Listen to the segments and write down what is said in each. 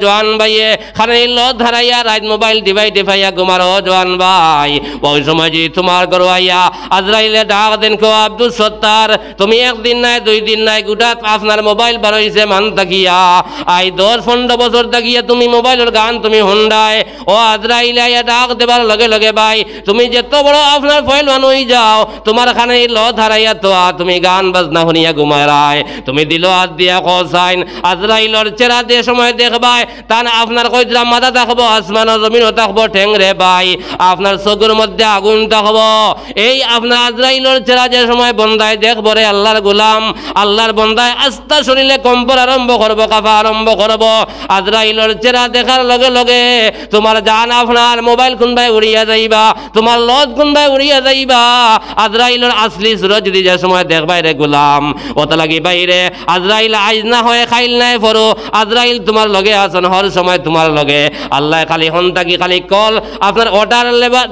জওয়ান ভাইয়ে খানে ল ধরাইয়া রাত মোবাইল ডিভাই ডিভাইয়া ঘুমারো জওয়ান ভাই ওই সময় যে তোমার ঘর আইয়া আজরাইলে ডাক দেন কো আব্দুল সত্তার তুমি একদিন নাই দুই দিন নাই গোটা আপনার মোবাইল বার হইছে মান তাকিয়া আই 10-15 বছর তাকিয়া তুমি মোবাইলের গান তুমি হুন্ডায় ও আজরাইলে আইয়া ডাক দেবার লগে লগে ভাই তুমি যত বড় আপনার ফয়লওয়ান হই যাও তোমার খানে ল ধরাইয়া তো তুমি গান বাজনা শুনিয়া ঘুমায় তুমি দিল হাত দিয়া কসাইন আজরাইলর চেহারা দিয়ে সময় দেখবাই তান আপনার কইরা মাথা থাকবো আসমান জমিনও থাকবো ঠেংরে ভাই আপনার চোখের মধ্যে আগুন থাকবো এই আপনার আজরাইলর চেহারা যে সময় বন্দায় দেখবো রে আল্লাহর গোলাম আল্লাহর বন্দায় আস্থা শরীরে কম্পন আরম্ভ করবো কাফা আরম্ভ করবো আজরাইলর চেহারা দেখার লগে লগে তোমার জান আপনার মোবাইল কোনবাই উড়িয়া যাইবা তোমার লজ কোনবাই উড়িয়া যাইবা আজরাইলর আসলি সুরজ যদি যে সময় দেখবাই রে গোলাম ওটা লাগি বাইরে আজরাইল আইজ না হয় খাইল নাই পড়ো আজরাইল তোমার লগে আসন হর সময় তোমার লগে আল্লাহ খালি হন্তাকি খালি কল আপনার অর্ডার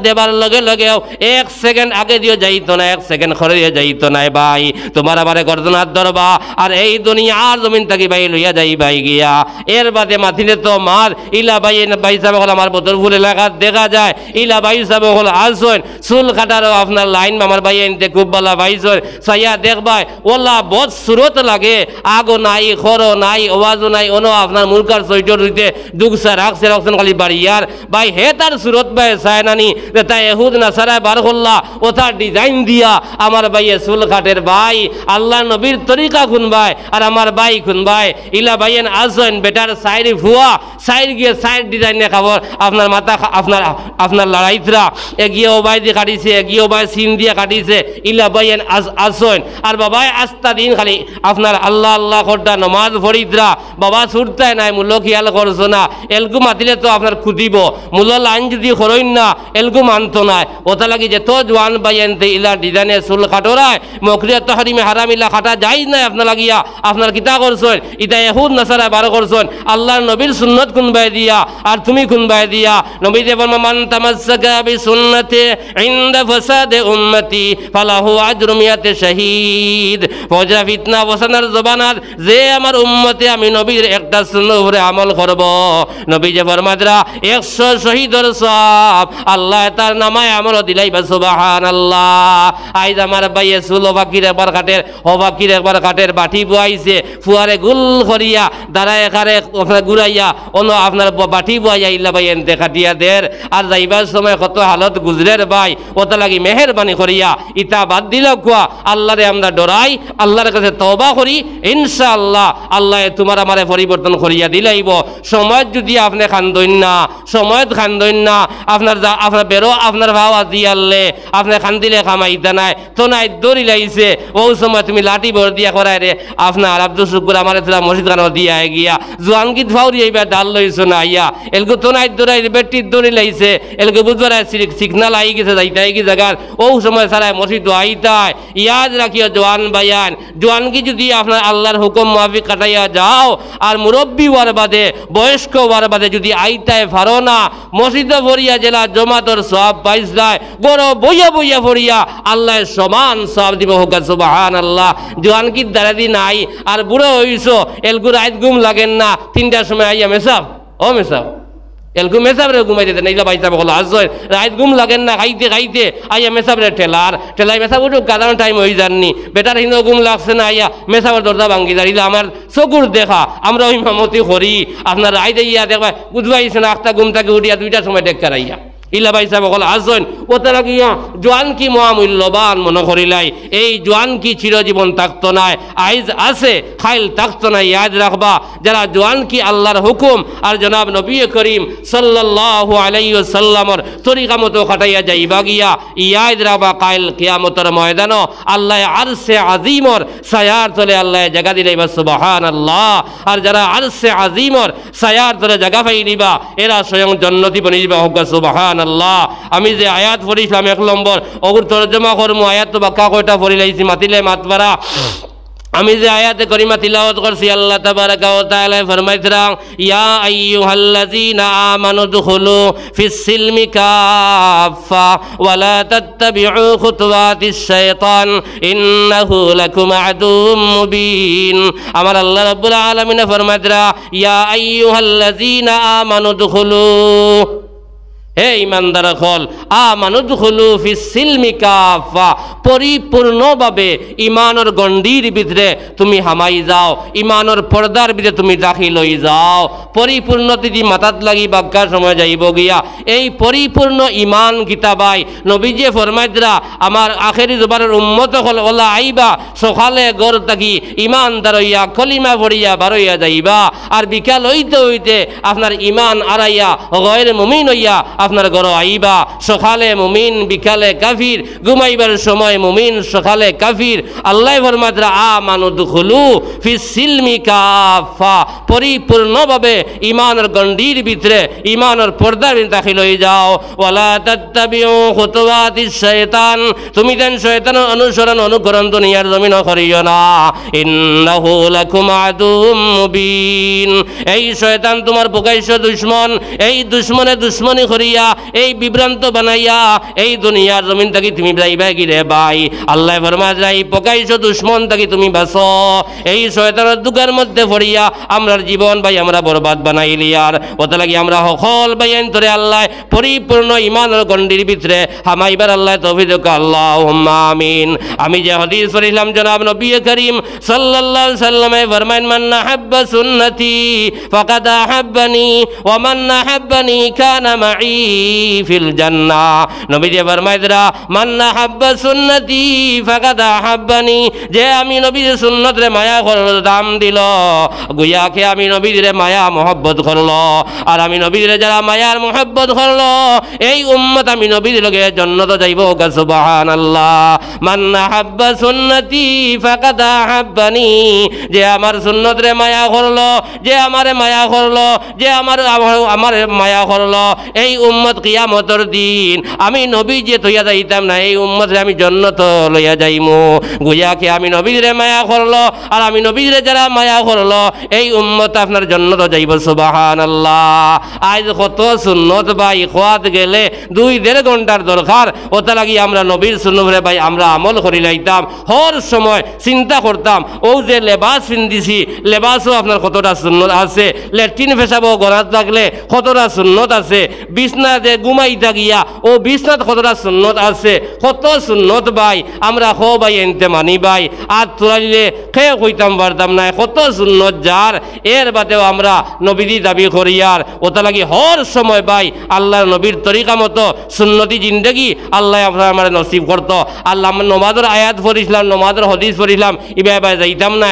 দেবার লগে লগেও 1 সেকেন্ড আগে দিয়ে যাইতো না 1 সেকেন্ড খরে দিয়ে যাইতো না ভাই তোমার আবার গর্দনার দরবা আর এই দুনিয়ার জমিন থাকি ভাই লইয়া যাই ভাই গিয়া এর বাদে মাথিলে তো মার ইলা ভাই ভাই সাহেব হল আমার বদরপুর এলাকা দেখা যায় ইলা ভাই সাহেব হল আসন চুল কাটারও আপনার লাইন আমার ভাই এনতে খুব বলা ভাইসন সাইয়া দেখবাই ওলা বহুত সুরত লাগে আগো নাই খরো নাই আওয়াজও নাই অনো আপনার মুরকার চৈটর হইতে দুগসা রাখছে রাখছেন খালি বাড়িয়ার ভাই হে তার সুরত ভাই চায় নানি তাই এহুদ না সারায় বার করলা ওটার ডিজাইন দিয়া আমার ভাইয়ে চুল কাটের ভাই আল্লাহ নবীর তরিকা খুন ভাই আর আমার ভাই খুন ভাই ইলা ভাইয়েন আসেন বেটার সাইড ভুয়া সাইড গিয়ে সাইড ডিজাইনে খাবার আপনার মাথা আপনার লড়াইতরা এগিয়ে ওবাই দিয়ে কাটিছে এগিয়ে ওবাই সিন দিয়ে কাটিছে ইলা ভাইয়েন আসেন আর বাবাই আস্তা দিন খালি আপনার আল্লাহ আল্লাহ করটা নমাজ ফরিদরা বাবা ছুটতে নাই মূল্য খেয়াল করছো না এলগু মাতিলে তো আপনার খুদিব মূল্য লাইন যদি করইন না এলগু মানতো নাই ওটা লাগি যে তো জওয়ান বাইনতে ইলা ডিজাইনে চুল কাটোরায় মকরিয়া তহরিমে হারামিলা কাটা যাই নাই আপনার লাগিয়া আপনার কিতা করছেন ইটা এহুদ নাসারা বার করছেন আল্লাহর নবীর সুন্নত কুনবাই দিয়া আর তুমি কুনবাই দিয়া নবী দেবন মান তামাসসাকা বিসুন্নতি ইনদা ফাসাদে উম্মতি ফালাহু আজরু মিয়াতে শহীদ ফজা ফিতনা বসানোর জবানাত যে আমার উম্মতে আমি নবীর একটা সুন্নাহ উপরে আমল করব নবী যে ফরমাদরা 100 শহীদের সব আল্লাহ তার নামায় আমল দিলাইবা সুবহানাল্লাহ আইজ আমার ভাইয়ে সুলো বাকির একবার কাটের ও বাকির একবার কাটের বাটি বুয়াইছে ফুয়ারে গুল করিয়া দাঁড়ায় এখানে ঘুরাইয়া অন্য আপনার বাটি বুয়াইয়া ইল্লা ভাই এনতে কাটিয়া দের আর যাইবার সময় কত হালত গুজরের ভাই ওটা লাগি মেহেরবানি করিয়া ইতা বাদ দিল কুয়া আল্লাহরে আমরা ডরাই আল্লাহর কাছে তওবা করি ইনশাআল্লাহ আল্লাহ তোমার আমারে পরিবর্তন করিয়া দিলাইব সময় যদি আপনি খান্দইন না সময় খান্দইন না আপনার বেরো আপনার ভাওয়া দিয়ালে আপনি খান্দিলে খামাইতা নাই তো নাই দড়ি লাইছে ও সময় তুমি লাঠি ভর দিয়া করাই রে আপনার আব্দুল শুকুর আমার তোরা মসজিদ খানো দিয়া গিয়া জোয়ান গীত ফাউরি এইবার ডাল লইছো না ইয়া এলগো তো নাই দৌড়াই বেটির দড়ি লাইছে এলগো বুঝবার সিগনাল আই গেছে যাইতাই কি জায়গার ও সময় সারায় মসজিদ আইতায় ইয়াদ রাখিও জওয়ান বায়ান জওয়ান কি যদি আপনার আল্লাহর হুকুম মাফিক কাটাইয়া যাও আর মুরব্বী হওয়ার বাদে বয়স্ক হওয়ার বাদে যদি আইতায় ফারো না মসজিদে ভরিয়া জেলা জমাতর সব পাইস যায় গরো বইয়া বইয়া ভরিয়া আল্লাহ সমান সব দিব হোক সুবহানাল্লাহ জওয়ান কি দাঁড়াদি নাই আর বুড়ো হইছো এলগু রাত ঘুম লাগেন না 3টার সময় আইয়া মেসাব ও মেসাব এলগু মেসাবরে ঘুমাই দিতে নাইলা বাইসা বলো আজ রাত ঘুম লাগেন না খাইতে খাইতে আইয়া মেসাবরে ঠেলাই মেসাব উঠুক কাদানো টাইম হয়ে যাননি বেটার হিন্দু ঘুম লাগছে না আইয়া মেসাবের দরজা ভাঙ্গি দাঁড়িয়ে আমার চকুর দেখা আমরা ওই মামতি করি আপনার রাইতে ইয়া দেখবা বুঝবাইছে না 8টা ঘুম থেকে উঠিয়া 2টার সময় ডেক্কার আইয়া ইলা ভাই সাহেব বল আসেন ওতে লাগিয়া জোয়ান কি মহামূল্যবান মনে করিলাই এই জোয়ান কি চিরজীবন থাকতো নাই আইজ আছে খাইল থাকতো না ইয়াদ রাখবা যারা জোয়ান কি আল্লাহর হুকুম আর জনাব নবী করিম সাল্লাল্লাহু আলাইহি ওয়াসাল্লামর তরিকা মতো খাটাইয়া যাইবা গিয়া ইয়াদ রাখবা কাইল কিয়ামতের ময়দানও আল্লাহ আরশে আজিমর ছায়ার তলে আল্লাহ জায়গা দিলাইবা সুবহানাল্লাহ আর যারা আরশে আজিমর ছায়ার তলে জায়গা পাই নিবা এরা স্বয়ং জান্নাতি বনি যাবা হোক সুবহানাল্লাহ আমি যে আয়াত পড়িছিলাম 1 নম্বর ওগুর তর্জমা করমু আয়াত তো বাক্কা কয়টা পড়ি লাইছি মাতিলে মাতবারা আমি যে আয়াতে করিমা তিলাওয়াত করছি আল্লাহ তাবারাকা ওয়া তাআলা ফরমাইতরা ইয়া আইয়ুহাল্লাযীনা আমানু দুখুলু ফিস-সিলমি কাফা ওয়া লা তাত্তাবিউ খুতুওয়াতিশ শাইতান ইন্নাহু লাকুম আদুউম মুবিন। আমার আল্লাহ রাব্বুল আলামিন ফরমাইতরা ইয়া আইয়ুহাল্লাযীনা আমানু দুখুলু, হে ইমানদার হল, আমানুদখুলু ফিস-সিলমি কাফা, পরিপূর্ণভাবে ইমানের গণ্ডির ভিতরে তুমি হামাই যাও, ইমানের পর্দার ভিতরে তুমি দাখিল হয়ে যাও। পরিপূর্ণ যদি মাথাত লাগি বাক্যার সময় যাইব গিয়া এই পরিপূর্ণ ইমান কিতাবাই নবীজি ফরমাইদরা আমার আখেরি জবানের উম্মত হল ওলা আইবা সকালে গড় থাকি ইমানদার হইয়া কলিমা পড়িয়া বারইয়া যাইবা, আর বিকাল হইতে হইতে আপনার ইমান আড়াইয়া গয়র মুমিন হইয়া আপনার ঘর আইবা। সকালে মুমিন বিকালে কাফির, ঘুমাইবার সময় মুমিন সকালে কাফির। আল্লাহ ফরমাইতরা আমানুদখুলু ফিস-সিলমি কাফা, পরিপূর্ণভাবে ইমানের গণ্ডির ভিতরে ইমানের পর্দার ভিতরে দাখিল হয়ে যাও। ওয়ালা তাত্তাবিউ খুতুওয়াতিশ শাইতান, তুমি দেন শয়তানের অনুসরণ অনুকরণ দুনিয়ার জমিন করিও না। ইন্নাহু লাকুম আদুউম মুবিন, এই শয়তান তোমার প্রকাশ্য দুশমন। এই দুশমনে দুশমনি করিয়া এই বিভ্রান্ত বানাইয়া এই দুনিয়ার জমিন থেকে তুমি যাইবা গিরে ভাই। আল্লাহ ফরমায় এই প্রকাশ্য দুশমন থেকে তুমি বাঁচো। এই শয়তানের দুগার মধ্যে পড়িয়া আমরার জীবন ভাই আমরা বরবাদ বানাইলি। আর ওটা লাগি আমরা সকল ভাই আইনতরে আল্লাহ পরিপূর্ণ ইমানের গণ্ডির ভিতরে হামাইবার আল্লাহ তৌফিক দাও, আল্লাহুম্মা আমিন। আমি যে হাদিস পড়িলাম জনাব নবী করিম সাল্লাল্লাহু আলাইহি ওয়াসাল্লামে ফরমায়েন মান আহাব্বা সুন্নতি ফাকাদ আহাব্বানি ওয়া মান আহাব্বানি কানা মাই ফিল জান্নাহ। নবীজি ফরমাইদরা মান আহাব্বা সুন্নতি ফাকাদ আহাব্বানি, যে আমি নবীর সুন্নত রে মায়া করল দাম দিল গুয়াকে আমি নবীর মায়া মোহব্বত করলো, আর আমি নবীর যারা মায়ার মোহব্বত করলো এই উম্মত আমি নবীর লগে জান্নাত যাইব। সুবহানাল্লাহ। মান আহাব্বা সুন্নতি ফাকাদ আহাব্বানি, যে আমার সুন্নত রে মায়া করলো, যে আমারে মায়া করলো, যে আমার মায়া করলো এই উম্মত কিয়ামতের দিন আমি নবী যে তৈয়া যাইতাম না এই উম্মত আমি জান্নাত লইয়া যাইমু। গুয়াকে আমি নবীর মায়া করলো আর আমি নবীর যারা মায়া করলো এই উম্মত আপনার জান্নাত যাইব। সুবহানাল্লাহ। আজ কত সুন্নত ভাই খোয়াত গেলে 2-1.5 ঘন্টার দরকার, ওটা লাগি আমরা নবীর সুন্নতরে ভাই আমরা আমল করি লাইতাম। হর সময় চিন্তা করতাম ও যে লেবাস পিন্দিছি লেবাসও আপনার কতটা সুন্নত আছে, ল্যাট্রিন পেশাবও গড়াত লাগলে কতটা সুন্নত আছে, বিছনা যে ঘুমাইতা গিয়া ও বিছনাত কতটা সুন্নত আছে, কত সুন্নত ভাই আমরা খো ভাই এনতে মানি ভাই। আর তোরাইলে খেয়ে কইতাম পারতাম না কত সুন্নত যার। এর বাদেও আমরা নবীদি দাবি করি আর ওটা লাগি হর সময় ভাই আল্লাহর নবীর তরিকা মতো সুন্নতি জিন্দগি আল্লাহ আপনার আমার নসিব করতো। আল্লাহ আমার নমাজের আয়াত পড়িছিলাম, নমাজের হদিস পড়িছিলাম, ইবাই যাইতাম না।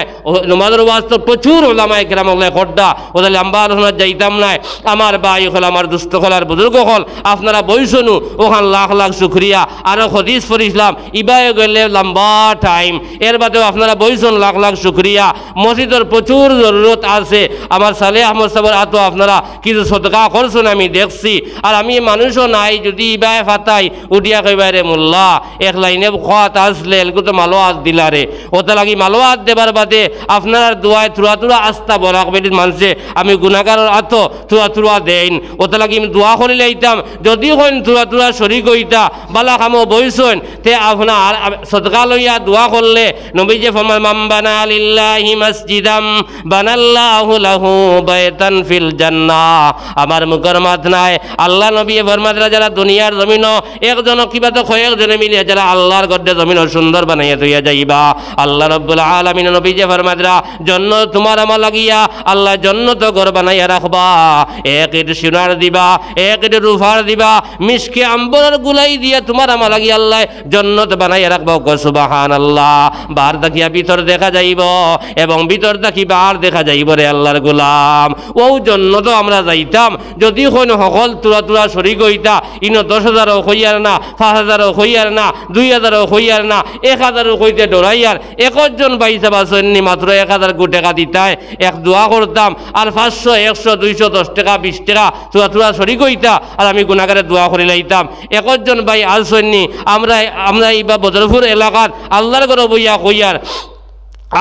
নমাজের ওয়াজ তো প্রচুর ওলামায়ে কেরাম ওগুলো খড্ডা ওদের লম্বা আলোচনায় যাইতাম না। আমার ভাই হল আমার দুস্থ হল আর বুজুর্গ হল আপনারা বইসনু ওখান লাখ লাখ শুক্রিয়া। আরও হদিস পড়িছিলাম ইবাই গেলে লম্বা টাইম। এর বাদেও আপনারা বইসন লাখ লাখ শুক্রিয়া। মসজিদের প্রচুর জরুরত আছে। আমার সালে আহমদ সাহেবের হাতও আপনারা কিছু সদকা করছেন আমি দেখছি। আর আমি মানুষও নাই যদি ইবাই ফাতাই উঠিয়া কইবারে মোল্লা এক লাইনে খাত আসলে এলকু তো মালো হাত দিলারে, ওটা লাগি মালো হাত দেবার বাদে আপনার দোয়ায় থুরা থুরা আস্থা বলা বেটির মানুষে আমি গুণাগারের হাত থুরা থুরা দেন। ওটা লাগি আমি দোয়া করে লাইতাম যদি হইন থুরা থুরা শরিক হইতা বালা খামো বইসন তে আপনার সদকা লইয়া দোয়া করলে নবীজি ফরমান মান বানা লিল্লাহি মসজিদাম বানাল্লাহু লাহু বাইতান ফিল জান্নাহ। আমার মুখের মাত নাই আল্লাহ নবী ফরমাদরা যারা দুনিয়ার জমিন একজন কিবা তো কয়েকজনে মিলিয়ে যারা আল্লাহর গড্ডে জমিন সুন্দর বানাইয়া তুইয়া যাইবা। আল্লাহ রাব্বুল আলামিন নবীজি ফরমাদরা জান্নাত তোমার আমা লাগিয়া আল্লাহ জান্নাত ঘর বানাইয়া রাখবা। এক ইট সোনার দিবা, এক ইট রূপার দিবা, মিশকে আম্বরের গুলাই দিয়া তোমার আমা লাগিয়া আল্লাহ জান্নাত বানাইয়া রাখবা। সুবহানাল্লাহ। বার দেখিয়া ভিতর দেখা যাইব এবং ভিতর দেখি বার দেখা যাইব রে আল্লাহর গোলাম। ও জান্নাত আমরা যাইতাম যদি কোন সকল তুরা তুরা শরিক হইতা ইনো 10,000ও হইয়ার না, 5,000ও হইয়ার না, 2,000ও হইয়ার না, 1,000ও হইতে ডরাইয়ার একজন বাইসা বাসনি মাত্র 1,000 টাকা দিতায় এক দোয়া করতাম আর 500, 100, 200, 10 টাকা 20 টাকা তুরা তুরা শরিক হইতা আর আমি গুনাহগারে দোয়া করে লাইতাম। একজন ভাই আসনি আমরা এই বা বদরপুর এলাকার আল্লাহর ঘর বইয়া কইয়ার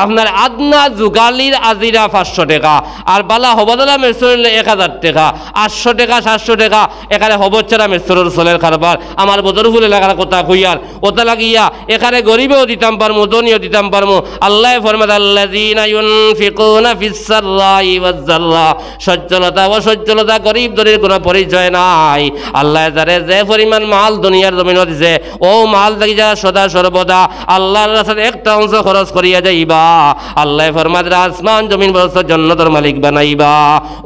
আপনার আদনা যুগালির আজিরা 500 টাকা, আর বালা হবদলা মেসর 1000 টাকা, 800 টাকা 700 টাকা এখানে হবচ্ছারা মেসরের চলের কারবার। আমার বদরফুল এলাকার কথা কইয়ার ওটা লাগিয়া এখানে গরিবেও দিতাম পারমু, ধনীও দিতাম পারমু। আল্লাহ ফরমাদ আল্লাযীনা ইউনফিকুনা ফিস সাররাই ওয়াজ যাররা, সচ্ছলতা ও সচ্ছলতা গরিব দরিদ্রের কোনো পরিচয় নাই। আল্লাহ যারে যে পরিমাণ মাল দুনিয়ার জমিনে দিছে, ও মাল দেখি যারা সদা সর্বদা আল্লাহর রাস্তায় একটা অংশ খরচ করিয়া যাইবা, আল্লাহ ফরমাদ আসমান জমিন বরস জান্নাতের মালিক বানাইবা।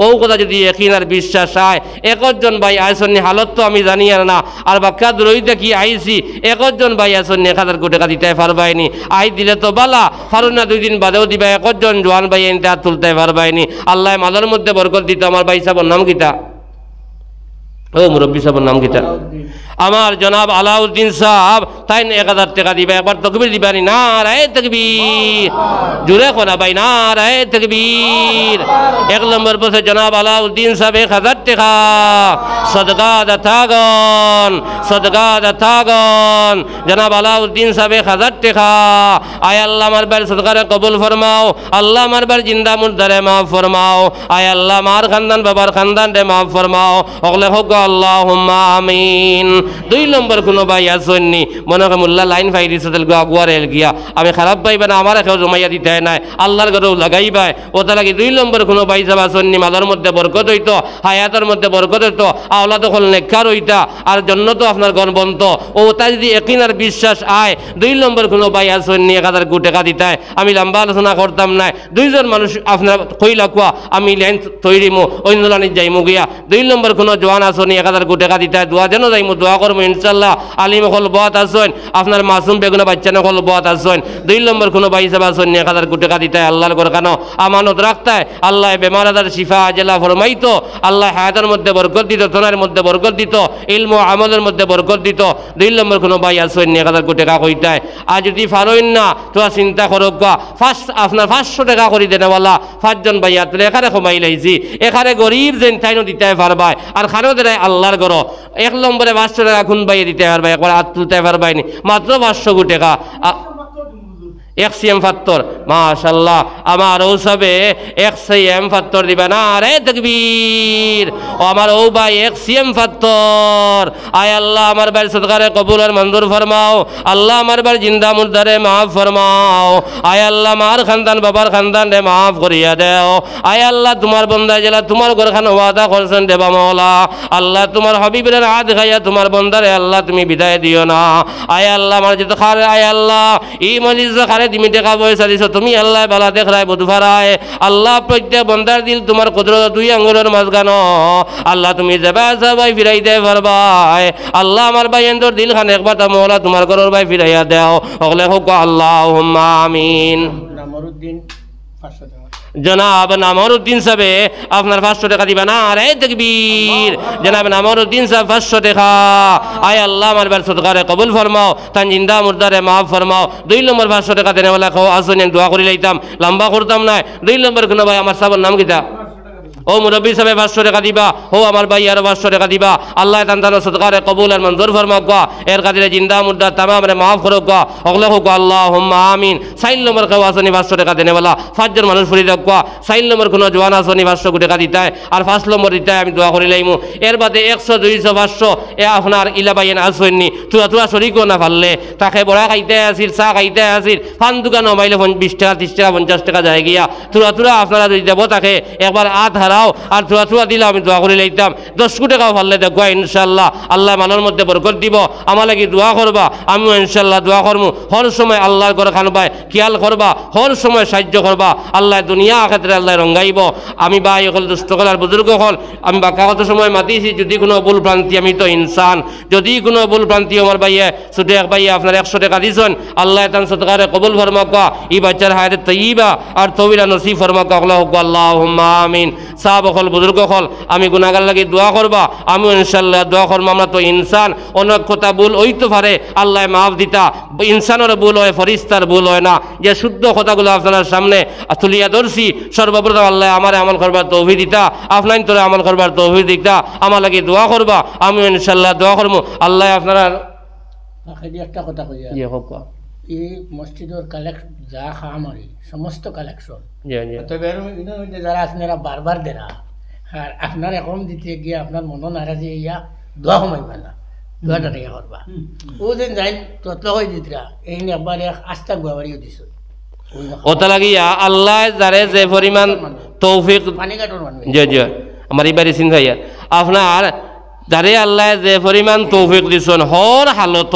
ও কথা যদি ইয়াকিন আর বিশ্বাস হয়, একজন ভাই আইসনি হালত তো আমি জানি আর না, আর বাক্কা দূরইতে কি আইছি একজন ভাই আইসনি 1000 কোটি টাকা দিতে পারবাইনি। আই দিলে তো বালা ফারুন না, 2 দিন বাদেও দিবা। একজন জোয়ান ভাই এনতে হাত তুলতে পারবাইনি। আল্লাহ মালের মধ্যে বরকত দিত। আমার ভাই সাহেবের নাম কিতা? ও মুরব্বী সাহেবের নাম কিতা? আমার জনাব আলাউদ্দিন সাহেব, তাই 1000 টাকা দিবে। একবার তকবীর দিবানি, নারায়ে তাকবীর, জুড়ে কোনা ভাই, নারায়ে তাকবীর। 1 নম্বর বসে জনাব আলাউদ্দিন সাহেব 1000 টাকা সদকা দাতাগণ, সদকা দাতাগণ। জনাব আলাউদ্দিন সাহেব 1000 টাকা। আয় আল্লাহ আমার বার সদকারে কবুল ফরমাও, আল্লাহ আমার বার জিন্দা মুর্দারে মাফ ফরমাও। আয় আল্লাহ মার খানদান বাবার খানদান রে মাফ ফরমাও। ওগলে হোক আল্লাহুম্মা আমিন। 2 নম্বর কোনো ভাই আসেননি, মনে হয় মোল্লা লাইন ফাই দিছে গুয়ার এল গিয়া, আমি খারাপ পাইবা না, আমার কেউ জমাইয়া দিতে নাই, আল্লাহর ঘরেও লাগাইবাই। ওটা লাগি 2 নম্বর কোনো ভাই যাব আসেননি, মাদার মধ্যে বরকত হইতো, হায়াতের মধ্যে বরকত হইতো, আওলাদ হল নেককার হইতা, আর জন্য তো আপনার গণ বন্ত। ও তা যদি একিন আর বিশ্বাস আয়, 2 নম্বর কোনো ভাই আসেননি 1000 কোটি টাকা দিতায়। আমি লম্বা আলোচনা করতাম না, 2 জন মানুষ আপনার কইলা কুয়া আমি লাইন তৈরিমু অন্য লাইন যাইমু গিয়া। 2 নম্বর কোনো জোয়ান আসনি 1000 কোটি টাকা দিতায়, দোয়া যেন যাইমু, দোয়া করবো ইনশাল্লাহ। আলিম হল বত আসেন, আপনার মাসুম বেগুনা বাচ্চানো হল বত আসেন। 2 নম্বর কোনো ভাই সাহেব আসেন 1000 কোটি টাকা দিতায়, আল্লাহর করে কেন আমানত রাখতায়। আল্লাহ বেমার আজার শিফা আজলা ফরমাইতো, আল্লাহ হায়াতের মধ্যে বরকত দিত, তোনার মধ্যে বরকত দিত, ইলম ও আমলের মধ্যে বরকত দিত। 2 নম্বর কোনো ভাই আসেন 1000 কোটি টাকা কইতায়। আর যদি পারইন না তো চিন্তা করো গা, ফার্স্ট আপনার 500 টাকা করে দেনেওয়ালা 5 জন ভাইয়া তুলে এখানে কমাই লাইছি, এখানে গরিব যেন তাইনো দিতে পারবাই, আর খানো দেয় আল্লাহর ঘর। 1 নম্বরে 500 টাকা খুন বাইয়ে দিতে পারবাই, একবার হাত তুলতে পারবাইনি, মাত্র 500 কোটি টাকা। XCM 70 মাশাআল্লাহ, আমার ও সবে XCM 70 দিবে না রে তাকবীর। ও আমার ও ভাই XCM 70। আয় আল্লাহ আমার ভাই সদকারে কবুল আর মঞ্জুর ফরমাও, আল্লাহ আমার ভাই জিন্দা মুর্দারে মাফ ফরমাও। আয় আল্লাহ মার খানদান বাবার খানদান রে মাফ করিয়া দেও। আয় আল্লাহ তোমার বন্দা জেলা তোমার ঘরখানে ওয়াদা করছেন দেবা মাওলা, আল্লাহ তোমার হাবিবের হাত খাইয়া তোমার বন্দারে আল্লাহ তুমি বিদায় দিও না। আয় আল্লাহ আমার যেতে খারে, আয় আল্লাহ ই মজিজ খারে তুমি টাকা পয়সা দিছ, তুমি আল্লাহ বালা দেখরায় বধুফারায়, আল্লাহ প্রত্যেক বন্দার দিল তোমার কুদরত 2 আঙ্গুলের মাঝখানো, আল্লাহ তুমি যাবা সবাই ফিরাই দে পারবাই। আল্লাহ আমার ভাই এন্দর দিল খান একবার তা মৌলা তোমার ঘরের ভাই ফিরাইয়া দেও। ওগলে হোক আল্লাহুম্মা আমিন। জনাব নামরুদ্দিন সাহেব আপনার 500 টাকা দিবা না রে তাকবীর। জনাব নামরুদ্দিন সাহেব 500 টাকা। আয় আল্লাহ আমার বার সদকারে কবুল ফরমাও, তান জিন্দা মুর্দারে মাফ ফরমাও। 2 নম্বর 500 টাকা দেনেওয়ালা খাও আসুন, দোয়া করে লইতাম, লম্বা করতাম না। 2 নম্বর কোনো ভাই আমার সাহেবের নাম কিতা? ও মুরব্বী সাহেব 500 টাকা দিবা, ও আমার ভাই আরো 500 টাকা দিবা। আল্লাহ তান্তানো সদকারে কবুল আর মঞ্জুর ফরমাক গা, এর কাদিরে জিন্দা মুর্দা তামাম রে মাফ করুক গা। ওগলে হোক আল্লাহুম্মা আমিন। 4 নম্বর কেউ আসনি 500 টাকা দেনেওয়ালা, 5 জন মানুষ ফুরি রাখ গা। 4 নম্বর কোনো জোয়ান আসনি 500 কোটি টাকা দিতায়, আর 5 নম্বর দিতায় আমি দোয়া করি লাইমু। এর বাদে 100 200 500 এ আপনার ইলাবাইন আসনি, তুরা শরিকও না পারলে তাকে বড়া খাইতে আসিল, চা খাইতে আসিল, পান দোকান মাইলে 20 টাকা 30 টাকা 50 টাকা যায় গিয়া, তুরা আপনারা যদি দেবো তাকে একবার হাত হারাও, আর তুরা দিলে আমি দোয়া করে লইতাম। 10 কোটি টাকাও পারলে দেখো ইনশাল্লাহ আল্লাহ মানের মধ্যে বরকত দিব। আমার লাগি দোয়া করবা, আমিও ইনশাল্লাহ দোয়া করবো। হর সময় আল্লাহর করে খানবাই খেয়াল করবা, হর সময় সাহায্য করবা। আল্লাহ দুনিয়া আখিরাতে আল্লাহ রঙ্গাইব। আমি ভাই হল দুষ্ট হল আর বুজুর্গ হল, আমি বাক্কা কত সময় মাতিছি, যদি কোনো ভুল ভ্রান্তি, আমি তো ইনসান, যদি কোনো ভুল ভ্রান্তি আমার ভাইয়ে ছুটে এক ভাইয়ে আপনার 100 টাকা দিছেন, আল্লাহ তান সদকারে কবুল ফরমাকা, ই বাচ্চার হায়াতে তৈবা আর তৌবিরা নসিব ফরমাকা। আল্লাহুম্মা আমিন। সাহাব হল বুজুর্গ হল, আমি গুনাহগার লাগি দোয়া করবা, আমিও ইনশাল্লাহ দোয়া করবো। আমরা তো ইনসান, অনেক কথা ভুল হইতে পারে, আল্লাহ মাফ দিতা। ইনসানের ভুল হয়, ফরিস্তার ভুল হয় না। যে শুদ্ধ কথাগুলো আপনার সামনে তুলিয়া ধরছি, সর্বপ্রথম আল্লাহ আমার আমল করবার তৌফিক দিতা, আপনার তোরে আমল করবার তৌফিক দিতা। আমার লাগি দোয়া করবা, আমিও ইনশাল্লাহ দোয়া করবো। আল্লাহ আপনারা একটা কথা কইয়া এই মসজিদের কালেকশন যা খামারি সমস্ত কালেকশন জি জি তবে এর মধ্যে যারা আপনারা বারবার দেরা আর আপনার এখন দিতে গিয়ে আপনার মন নারাজি ইয়া দোয়া কমাইবা না দোয়াটা রেখে করবা ও দিন যাই তত হয়ে দিতরা এই নিয়ে একবার আস্থা গুয়াবাড়িও দিছ ওটা লাগিয়া আল্লাহ যারে যে পরিমাণ তৌফিক পানি কাটন মানুষ জি জি আমার এবারে চিন্তা আপনার যারে আল্লাহ যে পরিমাণ তৌফিক দিছেন হর হালত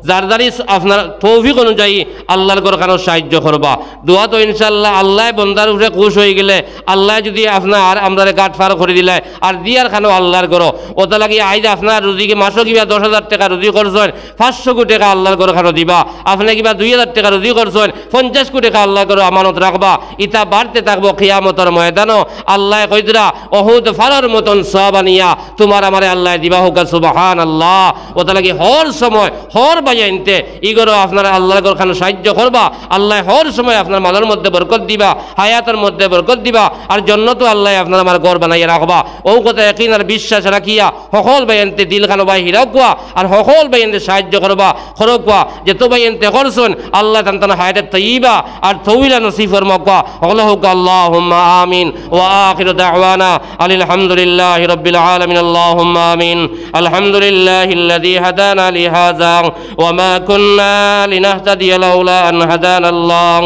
যার দ্বারি আপনার তৌফিক অনুযায়ী আল্লাহর কারো সাহায্য করবা দোয়া তো ইনশাল্লাহ আল্লাহ বন্দার উপরে খুশ হয়ে গেলে আল্লাহ যদি আপনার আমরা গাঁট ফার করে দিলে আর দিয়ার খানো আল্লাহর করো ওটা লাগি আইজ আপনার রুজিকে মাসও কিবা 10,000 টাকা রুজি করছেন 500 কোটি টাকা আল্লাহর করো খানো দিবা আপনি কিবা 2,000 টাকা রুজি করছেন 50 কোটি টাকা আল্লাহ করো আমানত রাখবা ইটা বাড়তে থাকবো কিয়ামতের ময়দানও আল্লাহ কইদরা অহুদ ফারার মতন সব আনিয়া তোমার আমারে আল্লাহ দিবা হোক সুবহানাল্লাহ ওটা লাগি হর সময় হর বাজাইনতে ইগরো আপনারা আল্লাহর খানো সাহায্য করবা আল্লাহ হর সময় আপনার মালের মধ্যে বরকত দিবা হায়াতের মধ্যে বরকত দিবা আর জন্নতও আল্লাহ আপনার আমার ঘর বানাইয়া রাখবা ও কথা একদিন আর বিশ্বাস রাখিয়া সকল বাইনতে দিল খানো বাই হিরাকুয়া আর সকল বাইনতে সাহায্য করবা খরকুয়া যে তো বাইনতে করছেন আল্লাহ তান হায়াতের তৈবা আর তৌইলা নসিব ফরমাকুয়া হল হোক আল্লাহুম্মা আমিন ওয়া আখিরু দাওয়ানা আলহামদুলিল্লাহি রাব্বিল আলামিন আল্লাহুম্মা আমিন আলহামদুলিল্লাহিল্লাযী হাদানা লিহাযা وما كنا لنهتدي لولا أن هدانا الله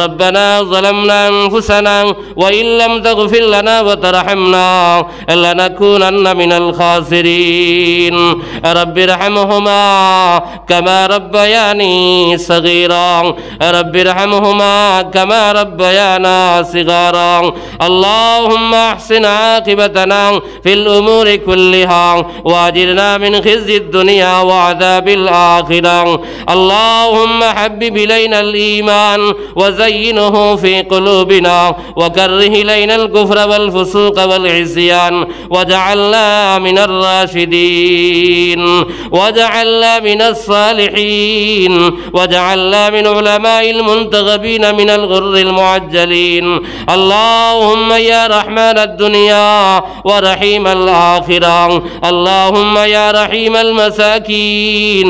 ربنا ظلمنا أنفسنا وإن لم تغفر لنا وترحمنا لنكونن من الخاسرين رب ارحمهما كما ربياني صغيرا رب ارحمهما كما ربيانا صغارا اللهم احسن عاقبتنا في الأمور كلها واجرنا من خزي الدنيا وعذاب الآخرة اللهم حبب إلينا الإيمان وزينه في قلوبنا وكره إلينا الكفر والفسوق والعصيان واجعلنا من الراشدين واجعلنا من الصالحين واجعلنا من علماء المنتخبين من الغر المعجلين اللهم يا رحمن الدنيا ورحيم الآخرة اللهم يا رحيم المساكين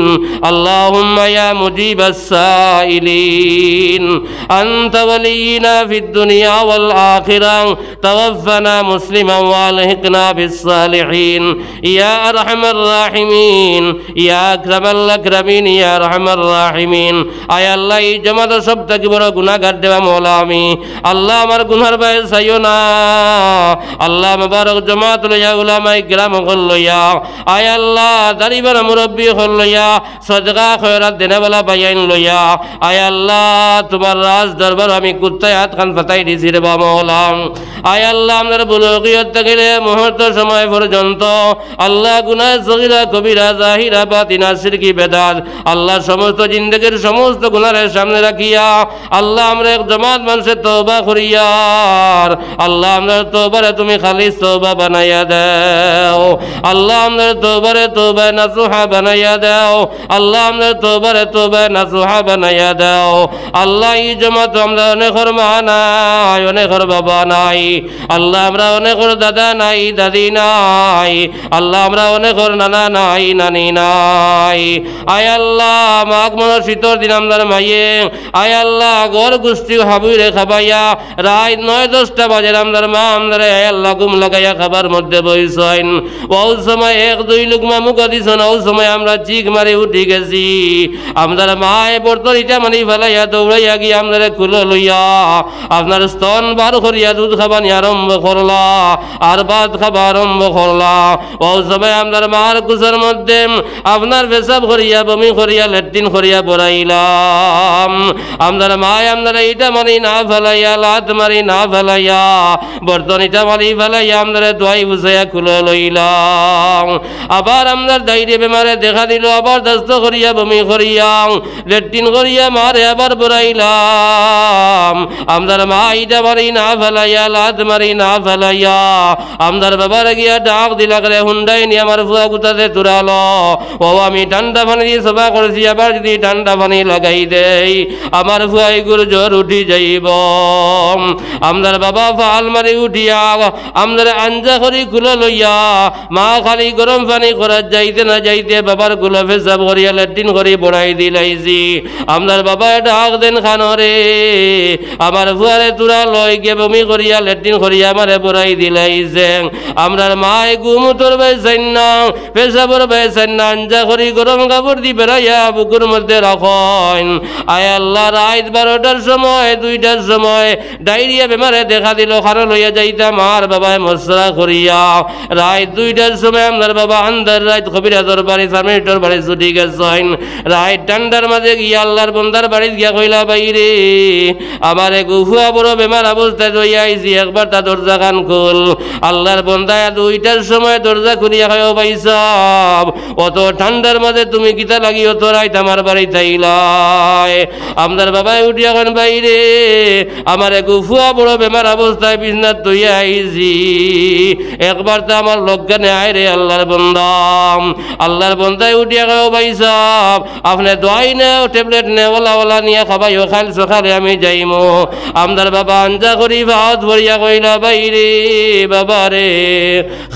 اللهم يا مجيب السائلين أنت ولينا في الدنيا والآخرة توفنا مسلما والحقنا بالصالحين يا أرحم الراحمين يا أكرم الأكرمين يا أرحم الراحمين আয় আল্লাহ এই জমাত সব থেকে বড় গুনাহগার দেওয়া মওলা আমি আল্লাহ আমার গুনার ভাই চাইও না আল্লাহ মুবারক জমাত লইয়া উলামায়ে কিরাম হল লইয়া আয় আল্লাহ দারিবার মুরব্বি হল লইয়া সদকা খয়রাত দেনেওয়ালা বাইন লইয়া আয় আল্লাহ তোমার রাজ দরবার আমি কুত্তায় হাত খান ফাতাই দিছি রে মওলা আয় আল্লাহ আমাদের বুলুগিয়ত থেকে মুহূর্ত সময় পর্যন্ত আল্লাহ গুনাহ সগীরা কবিরা জাহিরা বাতিনা শিরকি বেদাত আল্লাহ সমস্ত জিন্দেগীর সমস্ত গুনাহের সামনে রাখিয়া আল্লাহ আমরা এক জামাত মানুষের তওবা করিয়ার আল্লাহ আমরা তওবারে তুমি খালিস তওবা বানাইয়া দাও আল্লাহ আমরা তওবারে তওবা নাসুহা বানাইয়া দাও আল্লাহ আমরা তওবারে তওবা নাসুহা বানাইয়া দাও আল্লাহ এই জামাত আমরা অনেকের মা নাই অনেকের বাবা নাই আল্লাহ আমরা অনেকের দাদা নাই দাদি নাই আল্লাহ আমরা অনেকের নানা নাই নানি নাই আয় আল্লাহ মাঘ মাসের শীতর দিন আমরার মাইয়ে আয় আল্লাহ গর গোষ্ঠী হাবুরে খাবাইয়া রাত 9-10টা বাজে আমরার মা আমরা আয় আল্লাহ ঘুম লাগাইয়া খাবার মধ্যে বইছেন ওই সময় 1-2 লুকমা মুখ দিছেন ওই সময় আমরা চিক মারি উঠি গেছি আমরার মায়ে বর্তরিটা মানি ফেলাইয়া দৌড়াইয়া গিয়ে আমরা কুলো লইয়া আপনার স্তন বার করিয়া দুধ খাবানি আরম্ভ করলা আর ভাত খাবা আরম্ভ করলা ওই সময় আমরার মার কুসের মধ্যে আপনার পেশাব করিয়া বমি করিয়া ল্যাট্রিন করিয়া বড়াইলাম আমরার মায় আমরা এইটা মানি না ফেলাইয়া লাত মারি না ফেলাইয়া বর্তনিটা মারি ফেলাইয়া আমরা দোয়াই বুঝাইয়া কুলো লইলাম আবার আমরার দাইরে বেমারে দেখা দিল আবার দস্ত করিয়া বমি করিয়া ল্যাট্রিন করিয়া মারে আবার বড়াইলাম আমরার মা এইটা মারি না ফেলাইয়া লাত মারি না ফেলাইয়া আমরার বাবার গিয়া ডাক দিলা করে হুন্ডাই নিয়ে আমার ফুয়া গুতাতে তুরালো ও আমি ঠান্ডা পানি দিয়ে সভা করেছি আবার যদি ঠান্ডা পানি লাগাই দেই আমার ফুয়াই গুরু জ্বর উঠি যাইব আমরার বাবা ফাল মারি উঠিয়া আমরার আঞ্জা করি কুলো লইয়া মা খালি গরম পানি করার যাইতে না যাইতে বাবার কুলো পেশাব করিয়া ল্যাট্রিন করে বড়াই দিলাইছি আপনার বাবা ডাক দেন খানরে আমার ফুয়ারে তুরা লই গিয়ে বমি করিয়া ল্যাট্রিন করিয়া আমারে বড়াই দিলাইছে আমরার মায় গুমুতর বাইছেন না পেশাবর বাইছেন না আঞ্জা করি গরম কাপড় দি বেড়াইয়া বুকুর মধ্যে রাখেন আয় আল্লাহ রাত 12টার সময় 2টার সময় ডায়রিয়া বেমারে দেখা দিল খানো লইয়া যাইতাম আর বাবায় মশরা করিয়া রাত 2টার সময় আপনার বাবা আন্দার রাত কবিরাজর বাড়ি সার্মিটর বাড়ি ছুটি গেছেন রাত ঠান্ডার মাঝে গিয়া আল্লাহর বন্দার বাড়ি গিয়া কইলা বাইরে আমার এক উফুয়া বড় বেমার অবস্থায় লইয়া আইছি একবার তা দরজা খান খুল আল্লাহর বন্দায় 2টার সময় দরজা খুলিয়া হয় ভাই সব অত ঠান্ডার মাঝে তুমি কিতা লাগি অত রাত আমার বাড়ি তাইলাই আপনার বাবাই উঠিয়া খান বাইরে আমার এক উফুয়া বড় বেমার অবস্থায় বিছনাত তৈয়া আইছি একবার তো আমার লজ্ঞানে আয় রে আল্লাহর বন্দাম আল্লাহর বন্দায় উঠিয়া খাও ভাই সব আপনি দোয়াই নেও ট্যাবলেট নে ওলা নিয়ে খাবাইও খাল সকালে আমি যাইমো আপনার বাবা আঞ্জা করি ভাত ভরিয়া কইলা বাইরে বাবা রে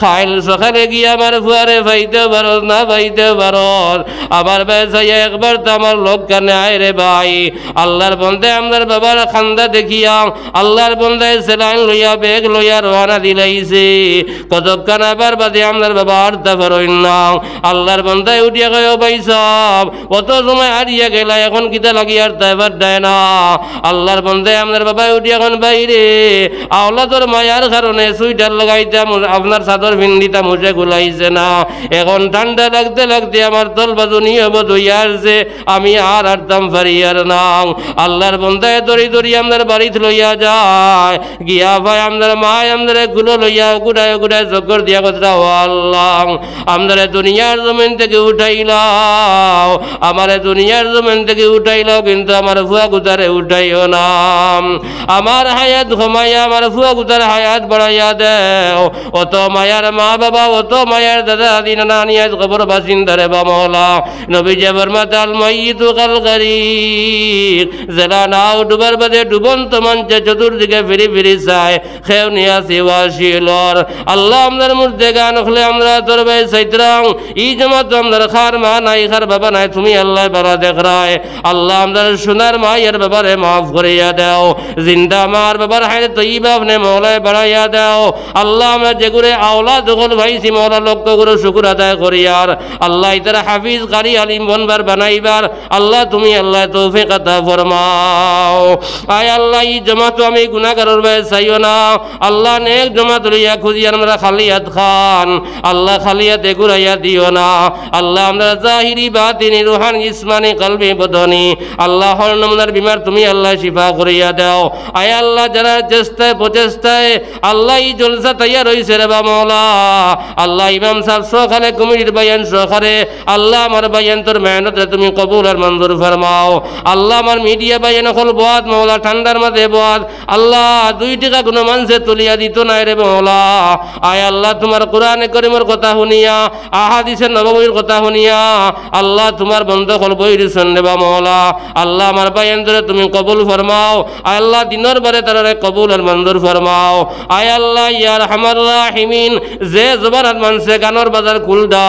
খাইল সকালে গিয়ে আমার ফুয়ারে ভাইতে পারস না ভাইতে পারস আমার বেসাইয়া একবার তো আমার লোক কানে আয় রে ভাই আল্লাহর বন্দে আপনার বাবার খান্দা দেখিয়া আল্লাহর বন্দায় সেলাইন লইয়া বেগ লইয়া রওনা দিলাইছে কতক্ষণ আবার বাদে আপনার বাবা আর তা পারইন না আল্লাহর বন্দায় উঠিয়া গেল ভাই সব অত সময় হারিয়ে গেলা এখন কিতা লাগি আর তা এবার দেয় না আল্লাহর বন্দায় আপনার বাবা উঠিয়া এখন বাইরে আওলাদর মায়ার কারণে সুইটার লাগাইতাম আপনার চাদর ভিন্দিতা মুছে গুলাইছে না এখন ঠান্ডা লাগতে লাগতে আমার তল বাজুনি হব দইয়া আসছে আমি আর আরতাম পারি আর না আল্লাহর বন্দায় দড়ি আপনার বাড়িতে লইয়া যায় গিয়া ভাই আপনার মায় আপনার গুলো লইয়া গুড়ায় চক্কর দিয়া কথা ও আল্লাহ আপনার দুনিয়ার জমিন থেকে উঠাইলাও আমার দুনিয়ার জমিন থেকে উঠাইলাও কিন্তু আমার ফুয়া গুতারে উঠাইও না আমার হায়াত ঘমাইয়া আমার ফুয়া গুতার হায়াত বাড়াইয়া দেও অত মায়ার মা বাবা অত মায়ার দাদা দাদি নানা নিয়াজ খবর বাসিন্দারে বা মহলা নবী জবর মাতাল মাইয়িতু কাল গরিক জেলা নাও ডুবার বাদে ডুবন্ত মঞ্চে চতুর্দিকে ফিরি চায় খেউ নিয়া শিলর আল্লাহ আমাদের মধ্যে গান হলে আমরা তোর ভাই সাইত্রাং ই জমা তো আমাদের খার মা নাই খার বাবা নাই তুমি আল্লাহ বাবা দেখ রায় আল্লাহ আমাদের সোনার মায়ের বাবারে মাফ করিয়া দাও জিন্দা মার বাবার হায় তৈবা আপনি মহলায় বাড়াইয়া দাও আল্লাহ আমরা যেগুলো আওলা দখল ভাইছি মহলা লক্ষ্য করে শুকুর আদায় করিয়ার আল্লাহ ইতারা হাফিজ কারি আলিম বনবার বানাইবার আল্লাহ তুমি আল্লাহ তৌফিক আতা ফরমাও আয় আল্লাহ ই জমা তো আমি গুনাহগারের ভাই চাইও না আল্লাহ নেক জমাত লইয়া খুঁজি আমরা খালিয়াত খান আল্লাহ খালিয়াতে ঘুরাইয়া দিও না আল্লাহ আমরা জাহিরি বাতিনি রুহানি জিসমানি কলবি বদনি আল্লাহ হর নমুনার বিমার তুমি আল্লাহ শিফা করিয়া দাও আয় আল্লাহ যারা চেষ্টায় প্রচেষ্টায় আল্লাহ ই জলসা তৈয়ার হইছে রে বা মওলা আল্লাহ ইমাম সাহেব সখালে কমিটির বায়ান সখারে আল্লাহ আমার বায়ান তোর মেহনতে তুমি কবুল আর মঞ্জুর ফরমাও আল্লাহ আমার মিডিয়া বায়ান হল বাদ মওলা ঠান্ডার মাঝে বাদ আল্লাহ 2 টাকা কোনো মানুষে তুলিয়া দিত না রে মওলা আয় আল্লাহ তোমার কোরআনে করিমের কথা শুনিয়া আহাদিসের নববীর কথা শুনিয়া আল্লাহ তোমার বন্ধ হল বইর শুনলে বা মওলা আল্লাহ আমার বায়ান ধরে তুমি কবুল ফরমাও আয় আল্লাহ দিনের বারে তারা কবুল আর মঞ্জুর ফরমাও আয় আল্লাহ ইয়া রহমান রাহিমিন যে জবানাত মানছে গানোর বাজার খুল দা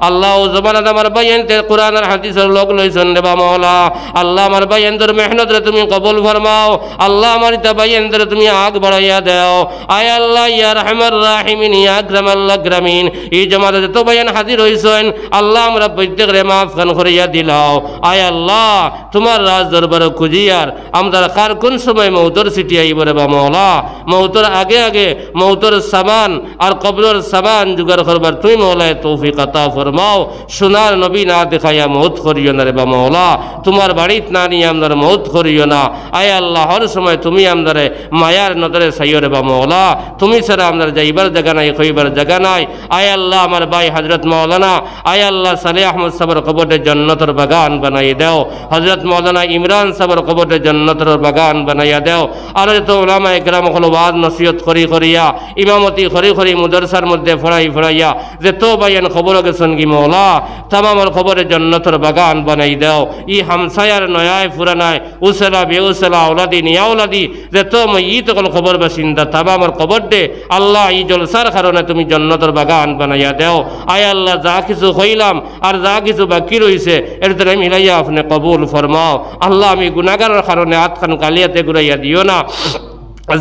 আল্লাহ ও জবানাত আমার বায়ান তে কোরআন আর হাদিসের লোক লইছেন রে বা মওলা আল্লাহ আমার বায়ান ধরে মেহনত রে তুমি কবুল ফরমাও আল্লাহ আমার তা বায়ান ধরে তুমি আগ বাড়াইয়া দাও আয় আল্লাহ ইয়া রহমান রাহিমিন ইয়া আকরামাল আকরামিন এই জামাতে যত বায়ান হাজির হইছেন আল্লাহ আমরা প্রত্যেকরে মাফ খান করিয়া দিলাও আয় আল্লাহ তোমার রাজ দরবার খুঁজিয়ার আমরা কার কোন সময় মৌতর সিটি আইব রে বা মওলা মৌতর আগে মৌতর সামান আর কবরের সামান জুগার করবার তুমি মওলায় তৌফিক আতা ফরমাও সোনার নবী না দেখাইয়া মৌত করিও না রে বা মওলা তোমার বাড়িত না নিয়ে আমরা মৌত করিও না আয় আল্লাহ হর সময় তুমি আমাদের মায়ার নজরে সাইও রে বা মওলা তুমি ছাড়া আমাদের যাইবার জায়গা নাই কইবার জায়গা নাই আয় আল্লাহ আমার ভাই হযরত মাওলানা আয় আল্লাহ সালেহ আহমদ সাবর কবরে জান্নাতের বাগান বানাই দাও হযরত মাওলানা ইমরান সাবর কবরে জান্নাতের বাগান বানাইয়া দাও আর যত উলামা ইকরাম হল ওয়াজ নসিহত করিয়া ইমামতি করি মুদরসার মধ্যে ফড়াইয়া যে তো বায়ান খবর গেছেন কি মওলা তামামর খবরে জান্নাতের বাগান বানাই দাও ই হামসায়ার নয়ায় ফুরানায় উসলা বেউসলা আওলাদি নিয়া আওলাদি যে তো মইত কল খবর বাসিন্দা তামামর খবর দে আল্লাহ ই জলসার কারণে তুমি জান্নাতের বাগান বানাইয়া দাও আয় আল্লাহ যা কিছু হইলাম আর যা কিছু কিছু বাকি রয়েছে এর দ্বারা মিলাইয়া আপনি কবুল ফরমাও। আল্লাহ আমি গুনাহগারের কারণে হাত খান কালিয়াতে ঘুরাইয়া দিও না।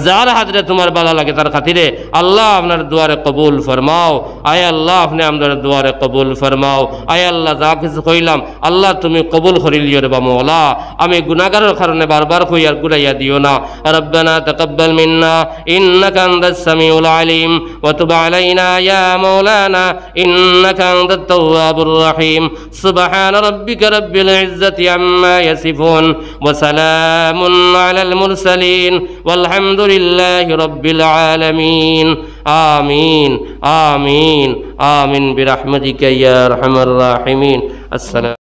যার হাতরে তোমার বালা লাগে তার খাতিরে আল্লাহ আপনার দুয়ারে কবুল ফরমাও। আয় আল্লাহ আপনি আমাদের দুয়ারে কবুল ফরমাও। আয় আল্লাহ যা কিছু কইলাম আল্লাহ তুমি কবুল করিলিও রে বা মওলা। আমি গুনাহগারের কারণে বারবার কই আর গুনাইয়া দিও না। রব্বানা তাকাব্বাল মিন্না ইন্নাকা আনতাস সামিউল আলিম ওয়া তুব আলাইনা ইয়া মাওলানা ইন্নাকা আনতাত তাওয়াবুর রহিম। সুবহান রাব্বিকা রাব্বিল ইজ্জাতি আম্মা ইয়াসিফুন ওয়া সালামুন আলাল মুরসালিন ওয়ালহামদুলিল্লাহি রাব্বিল আলামিন। আমিন আমিন আমিন বিরহমাতিকা ইয়া আরহামার রাহিমিন। আসসালাম।